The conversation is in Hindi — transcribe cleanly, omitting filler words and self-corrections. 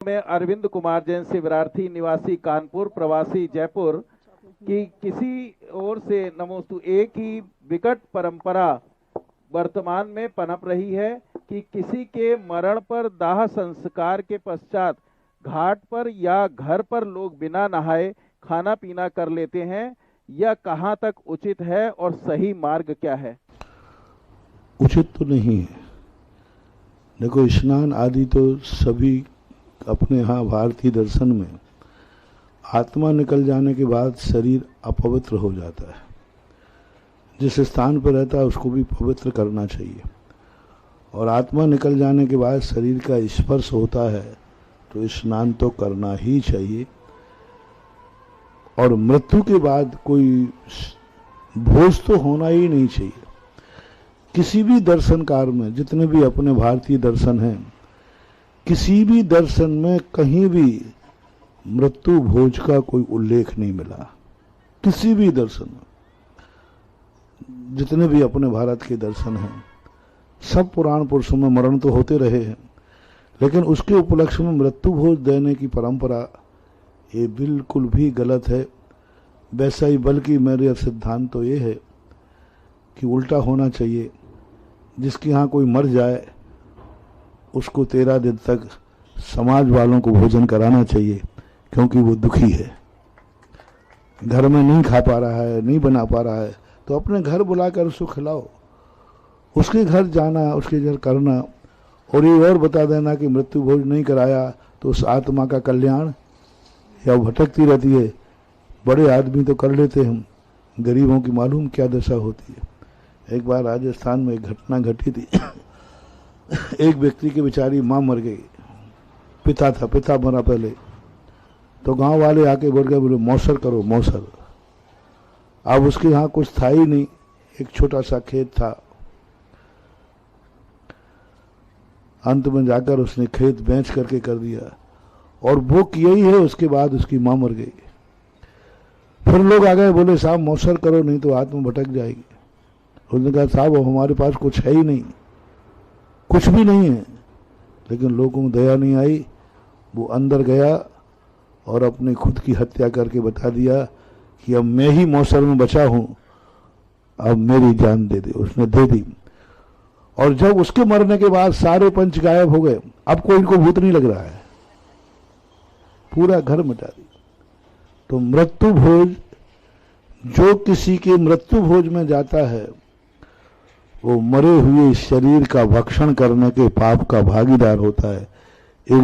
में अरविंद कुमार जैन शिवरार्थी निवासी कानपुर प्रवासी जयपुर की किसी ओर से नमोस्तु एक ही विकट परंपरा वर्तमान में पनप रही है कि किसी के मरण पर दाह संस्कार के पश्चात घाट पर या घर पर लोग बिना नहाए खाना पीना कर लेते हैं। यह कहाँ तक उचित है और सही मार्ग क्या है? उचित तो नहीं है। देखो, स्नान आदि तो सभी अपने यहाँ भारतीय दर्शन में आत्मा निकल जाने के बाद शरीर अपवित्र हो जाता है। जिस स्थान पर रहता है उसको भी पवित्र करना चाहिए, और आत्मा निकल जाने के बाद शरीर का स्पर्श होता है तो स्नान तो करना ही चाहिए। और मृत्यु के बाद कोई भोज तो होना ही नहीं चाहिए। किसी भी दर्शनकार में, जितने भी अपने भारतीय दर्शन हैं, किसी भी दर्शन में कहीं भी मृत्यु भोज का कोई उल्लेख नहीं मिला। किसी भी दर्शन में, जितने भी अपने भारत के दर्शन हैं, सब पुराण पुरुषों में मरण तो होते रहे हैं, लेकिन उसके उपलक्ष्य में मृत्यु भोज देने की परंपरा ये बिल्कुल भी गलत है। वैसा ही, बल्कि मेरा सिद्धांत तो ये है कि उल्टा होना चाहिए। जिसके यहाँ कोई मर जाए उसको 13 दिन तक समाज वालों को भोजन कराना चाहिए, क्योंकि वो दुखी है, घर में नहीं खा पा रहा है, नहीं बना पा रहा है, तो अपने घर बुलाकर उसको खिलाओ। उसके घर जाना, उसके घर करना, और ये और बता देना कि मृत्यु भोज नहीं कराया तो उस आत्मा का कल्याण या भटकती रहती है। बड़े आदमी तो कर लेते हैं, गरीबों की मालूम क्या दशा होती है। एक बार राजस्थान में एक घटना घटी थी। एक व्यक्ति की बेचारी माँ मर गई, पिता था, पिता मरा पहले, तो गांव वाले आके बोल गए, बोले मौसर करो मौसर। अब उसके यहाँ कुछ था ही नहीं, एक छोटा सा खेत था। अंत में जाकर उसने खेत बेच करके कर दिया, और वो किया ही है। उसके बाद उसकी माँ मर गई। फिर लोग आ गए, बोले साहब मौसर करो, नहीं तो आत्मा भटक जाएगी। उसने कहा साहब हमारे पास कुछ है ही नहीं, कुछ भी नहीं है। लेकिन लोगों को दया नहीं आई। वो अंदर गया और अपनी खुद की हत्या करके बता दिया कि अब मैं ही मौसर में बचा हूं, अब मेरी जान दे दे। उसने दे दी, और जब उसके मरने के बाद सारे पंच गायब हो गए, अब कोई इनको भूत नहीं लग रहा है, पूरा घर मिटा दी। तो मृत्यु भोज, जो किसी के मृत्यु भोज में जाता है वो मरे हुए शरीर का भक्षण करने के पाप का भागीदार होता है। एक